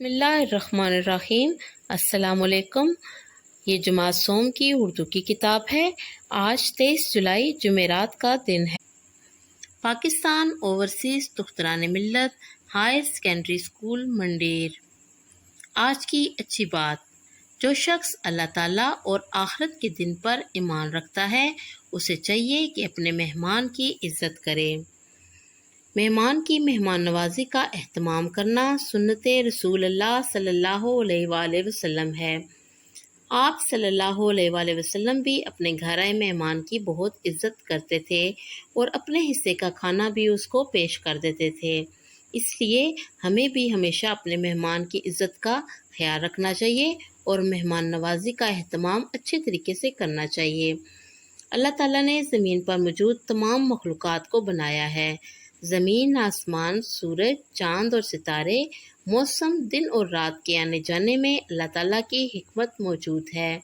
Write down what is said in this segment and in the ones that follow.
بسم اللہ الرحمن الرحیم۔ السلام علیکم۔ یہ جماعت سوم کی اردو کی کتاب ہے۔ آج 23 جولائی جمعرات کا دن ہے۔ پاکستان اوورسیز دختران ملت ہائر سیکنڈری اسکول منڈیر۔ آج کی اچھی بات، جو شخص اللہ تعالیٰ اور آخرت کے دن پر ایمان رکھتا ہے اسے چاہیے کہ اپنے مہمان کی عزت کرے۔ مہمان کی مہمان نوازی کا اہتمام کرنا سنت رسول اللہ صلی اللہ علیہ وآلہ وسلم ہے۔ آپ صلی اللہ علیہ وآلہ وسلم بھی اپنے گھر آئے مہمان کی بہت عزت کرتے تھے اور اپنے حصے کا کھانا بھی اس کو پیش کر دیتے تھے۔ اس لیے ہمیں بھی ہمیشہ اپنے مہمان کی عزت کا خیال رکھنا چاہیے اور مہمان نوازی کا اہتمام اچھے طریقے سے کرنا چاہیے۔ اللہ تعالیٰ نے زمین پر موجود تمام مخلوقات کو بنایا ہے۔ زمین، آسمان، سورج، چاند اور ستارے، موسم، دن اور رات کے آنے جانے میں اللہ تعالیٰ کی حکمت موجود ہے۔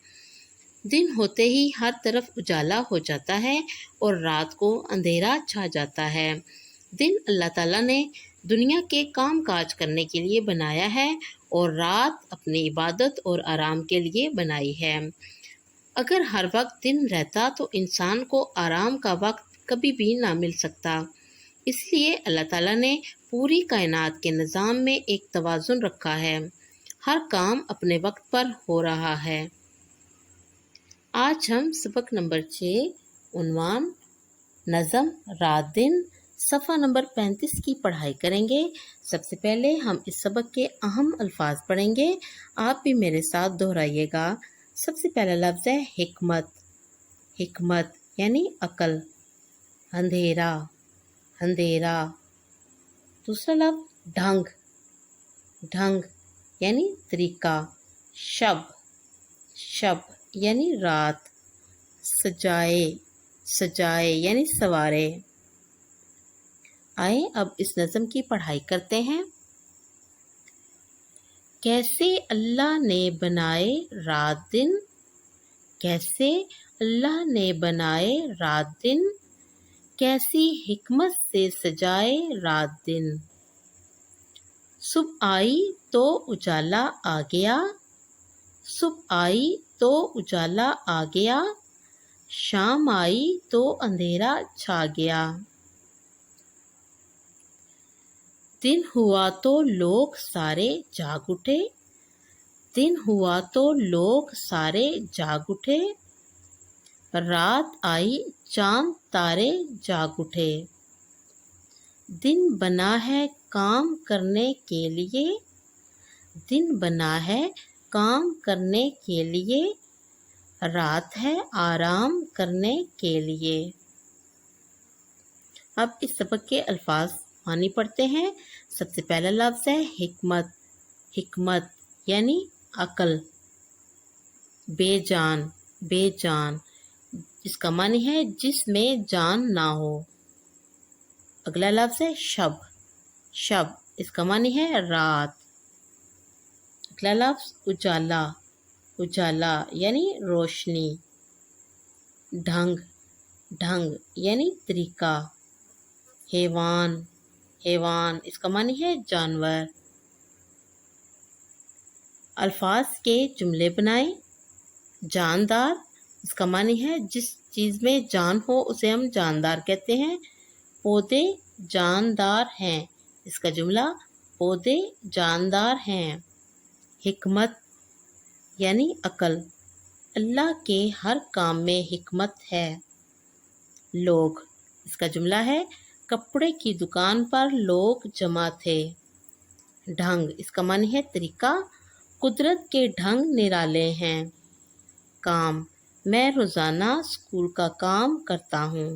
دن ہوتے ہی ہر طرف اجالا ہو جاتا ہے اور رات کو اندھیرا چھا جاتا ہے۔ دن اللہ تعالیٰ نے دنیا کے کام کاج کرنے کے لیے بنایا ہے اور رات اپنی عبادت اور آرام کے لیے بنائی ہے۔ اگر ہر وقت دن رہتا تو انسان کو آرام کا وقت کبھی بھی نہ مل سکتا۔ اس لیے اللہ تعالیٰ نے پوری کائنات کے نظام میں ایک توازن رکھا ہے۔ ہر کام اپنے وقت پر ہو رہا ہے۔ آج ہم سبق نمبر 6 عنوان نظم رات دن صفحہ نمبر 35 کی پڑھائی کریں گے۔ سب سے پہلے ہم اس سبق کے اہم الفاظ پڑھیں گے، آپ بھی میرے ساتھ دہرائیے گا۔ سب سے پہلا لفظ ہے حکمت۔ حکمت یعنی عقل۔ اندھیرا، اندھیرا۔ دوسرا لفظ ڈھنگ۔ ڈھنگ یعنی طریقہ۔ شب، شب یعنی رات۔ سجائے، سجائے یعنی سوارے۔ آئیں اب اس نظم کی پڑھائی کرتے ہیں۔ کیسے اللہ نے بنائے رات دن، کیسے اللہ نے بنائے رات دن، کیسی حکمت سے سجائے رات دن۔ صبح آئی تو اجالا آ گیا، صبح آئی تو اجالا آ گیا، شام آئی تو اندھیرا چھا گیا۔ دن ہوا تو لوگ سارے جاگ اٹھے، دن ہوا تو لوگ سارے جاگ اٹھے، رات آئی چاند تارے جاگ اٹھے۔ دن بنا ہے کام کرنے کے لیے، دن بنا ہے کام کرنے کے لیے، رات ہے آرام کرنے کے لیے۔ اب اس سبق کے الفاظ معنی پڑھتے ہیں۔ سب سے پہلا لفظ ہے حکمت۔ حکمت یعنی عقل۔ بے جان، بے جان اس کا معنی ہے جس میں جان نہ ہو۔ اگلا لفظ ہے شب۔ شب اس کا معنی ہے رات۔ اگلا لفظ اجالا۔ اجالا یعنی روشنی۔ ڈھنگ، ڈھنگ یعنی طریقہ۔ حیوان، حیوان اس کا معنی ہے جانور۔ الفاظ کے جملے بنائیں۔ جاندار اس کا معنی ہے جس چیز میں جان ہو اسے ہم جاندار کہتے ہیں۔ پودے جاندار ہیں، اس کا جملہ پودے جاندار ہیں۔ حکمت یعنی عقل، اللہ کے ہر کام میں حکمت ہے۔ لوگ اس کا جملہ ہے کپڑے کی دکان پر لوگ جمع تھے۔ ڈھنگ اس کا معنی ہے طریقہ، قدرت کے ڈھنگ نرالے ہیں۔ کام میں روزانہ اسکول کا کام کرتا ہوں۔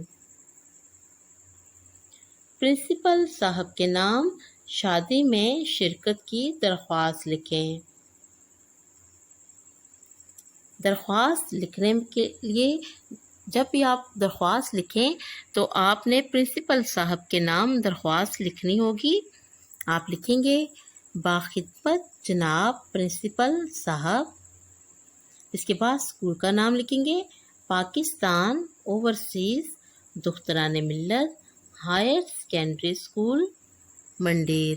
پرنسپل صاحب کے نام شادی میں شرکت کی درخواست لکھیں۔ درخواست لکھنے کے لیے جب بھی آپ درخواست لکھیں تو آپ نے پرنسپل صاحب کے نام درخواست لکھنی ہوگی۔ آپ لکھیں گے باخدمت جناب پرنسپل صاحب، اس کے بعد اسکول کا نام لکھیں گے پاکستان اوورسیز دختران ملت ہائر سیکنڈری اسکول منڈیر۔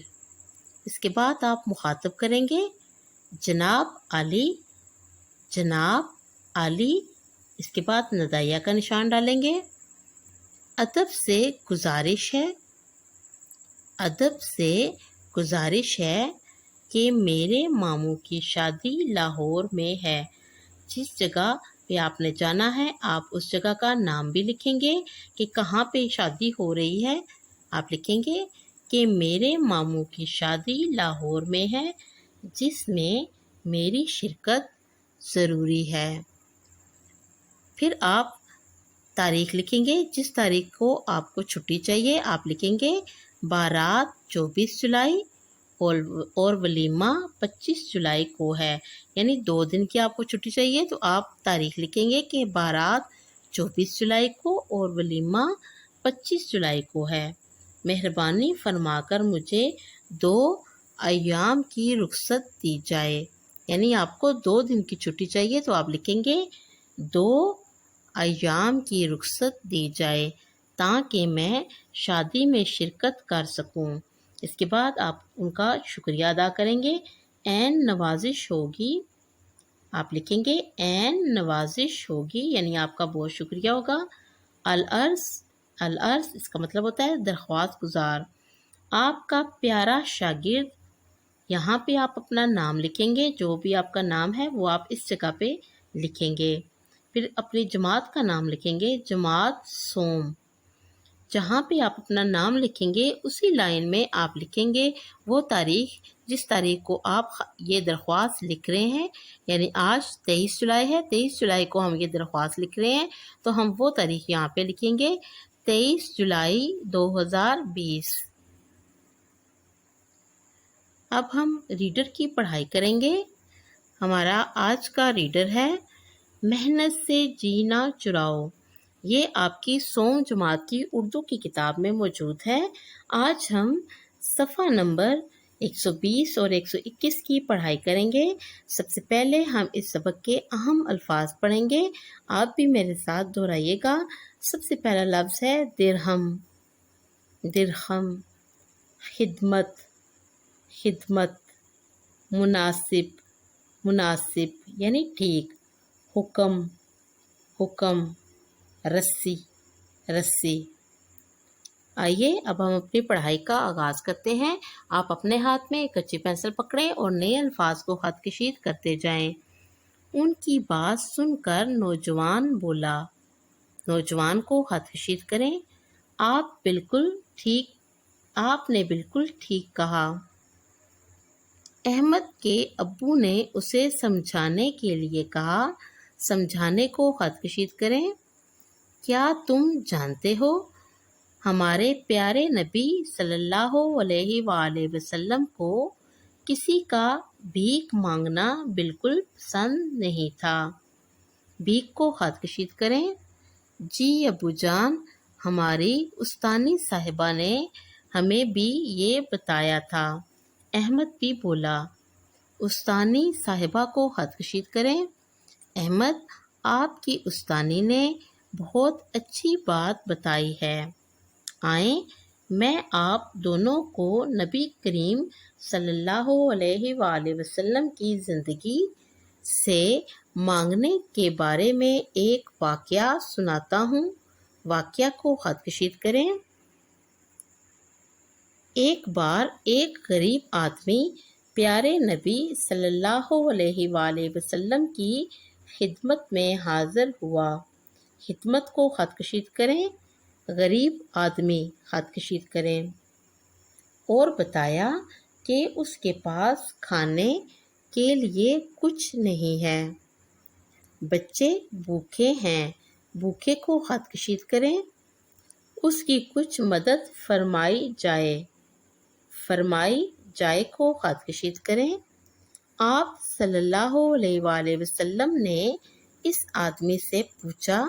اس کے بعد آپ مخاطب کریں گے جناب علی، جناب علی، اس کے بعد ندائیہ کا نشان ڈالیں گے۔ ادب سے گزارش ہے، ادب سے گزارش ہے کہ میرے ماموں کی شادی لاہور میں ہے۔ جس جگہ پہ آپ نے جانا ہے آپ اس جگہ کا نام بھی لکھیں گے کہ کہاں پہ شادی ہو رہی ہے۔ آپ لکھیں گے کہ میرے ماموں کی شادی لاہور میں ہے جس میں میری شرکت ضروری ہے۔ پھر آپ تاریخ لکھیں گے، جس تاریخ کو آپ کو چھٹی چاہیے آپ لکھیں گے بارات 24 جولائی اور ولیمہ 25 جولائی کو ہے، یعنی 2 دن کی آپ کو چھٹی چاہیے تو آپ تاریخ لکھیں گے کہ بارات 24 جولائی کو اور ولیمہ 25 جولائی کو ہے۔ مہربانی فرما کر مجھے 2 ایام کی رخصت دی جائے، یعنی آپ کو 2 دن کی چھٹی چاہیے تو آپ لکھیں گے 2 ایام کی رخصت دی جائے تاکہ میں شادی میں شرکت کر سکوں۔ اس کے بعد آپ ان کا شکریہ ادا کریں گے۔ عین نوازش ہوگی، آپ لکھیں گے عین نوازش ہوگی، یعنی آپ کا بہت شکریہ ہوگا۔ العرض، العرض اس کا مطلب ہوتا ہے درخواست گزار۔ آپ کا پیارا شاگرد، یہاں پہ آپ اپنا نام لکھیں گے، جو بھی آپ کا نام ہے وہ آپ اس جگہ پہ لکھیں گے۔ پھر اپنی جماعت کا نام لکھیں گے، جماعت سوم۔ جہاں پہ آپ اپنا نام لکھیں گے اسی لائن میں آپ لکھیں گے وہ تاریخ جس تاریخ کو آپ یہ درخواست لکھ رہے ہیں، یعنی آج 23 جولائی ہے، 23 جولائی کو ہم یہ درخواست لکھ رہے ہیں تو ہم وہ تاریخ یہاں پہ لکھیں گے 23 جولائی 2020۔ اب ہم ریڈر کی پڑھائی کریں گے۔ ہمارا آج کا ریڈر ہے محنت سے جینا چراؤ۔ یہ آپ کی سوم جماعت کی اردو کی کتاب میں موجود ہے۔ آج ہم صفحہ نمبر 120 اور 121 کی پڑھائی کریں گے۔ سب سے پہلے ہم اس سبق کے اہم الفاظ پڑھیں گے، آپ بھی میرے ساتھ دہرائیے گا۔ سب سے پہلا لفظ ہے درہم، درہم۔ خدمت، خدمت۔ مناسب، مناسب یعنی ٹھیک۔ حکم، حکم۔ رسی، رسی۔ آئیے اب ہم اپنی پڑھائی کا آغاز کرتے ہیں۔ آپ اپنے ہاتھ میں ایک کچی پینسل پکڑیں اور نئے الفاظ کو خط کشید کرتے جائیں۔ ان کی بات سن کر نوجوان بولا، نوجوان کو خط کشید کریں۔ آپ نے بالکل ٹھیک کہا۔ احمد کے ابو نے اسے سمجھانے کے لیے کہا، سمجھانے کو خط کشید کریں۔ کیا تم جانتے ہو ہمارے پیارے نبی صلی اللہ علیہ وآلہ وسلم کو کسی کا بھیک مانگنا بالکل پسند نہیں تھا۔ بھیک کو خط کشید کریں۔ جی ابو جان، ہماری استانی صاحبہ نے ہمیں بھی یہ بتایا تھا۔ احمد بھی بولا۔ استانی صاحبہ کو خط کشید کریں۔ احمد، آپ کی استانی نے بہت اچھی بات بتائی ہے۔ آئیں میں آپ دونوں کو نبی کریم صلی اللہ علیہ وآلہ وسلم کی زندگی سے مانگنے کے بارے میں ایک واقعہ سناتا ہوں۔ واقعہ کو خط کشید کریں۔ ایک بار ایک غریب آدمی پیارے نبی صلی اللہ علیہ وآلہ وسلم کی خدمت میں حاضر ہوا۔ خدمت کو خط کشید کریں۔ غریب آدمی خط کشید کریں۔ اور بتایا کہ اس کے پاس کھانے کے لیے کچھ نہیں ہے۔ بچے بھوکے ہیں، بھوکے کو خط کشید کریں۔ اس کی کچھ مدد فرمائی جائے، فرمائی جائے کو خط کشید کریں۔ آپ صلی اللہ علیہ وآلہ وسلم نے اس آدمی سے پوچھا،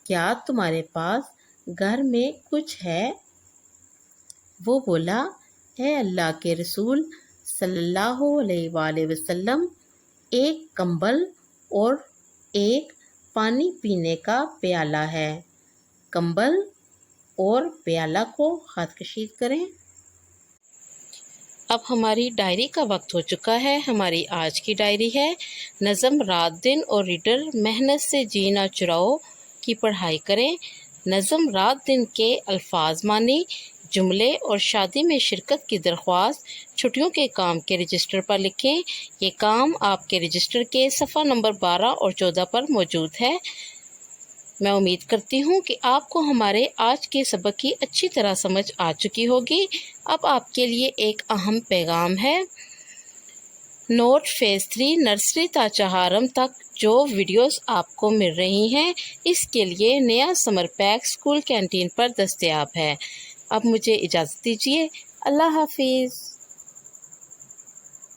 کیا تمہارے پاس گھر میں کچھ ہے؟ وہ بولا، اے اللہ کے رسول صلی اللہ علیہ وآلہ وسلم، ایک کمبل اور ایک پانی پینے کا پیالہ ہے۔ کمبل اور پیالہ کو خط کشید کریں۔ اب ہماری ڈائری کا وقت ہو چکا ہے۔ ہماری آج کی ڈائری ہے نظم رات دن اور ریڈر محنت سے جینا چراؤ کی پڑھائی کریں۔ نظم رات دن کے الفاظ مانی، جملے اور شادی میں شرکت کی درخواست چھٹیوں کے کام کے رجسٹر پر لکھیں۔ یہ کام آپ کے رجسٹر کے صفحہ نمبر 12 اور 14 پر موجود ہے۔ میں امید کرتی ہوں کہ آپ کو ہمارے آج کے سبق کی اچھی طرح سمجھ آ چکی ہوگی۔ اب آپ کے لیے ایک اہم پیغام ہے۔ نوٹ فیز 3 نرسری تا چہارم تک جو ویڈیوز آپ کو مل رہی ہیں، اس کے لیے نیا سمر پیک اسکول کینٹین پر دستیاب ہے۔ اب مجھے اجازت دیجیے۔ اللہ حافظ۔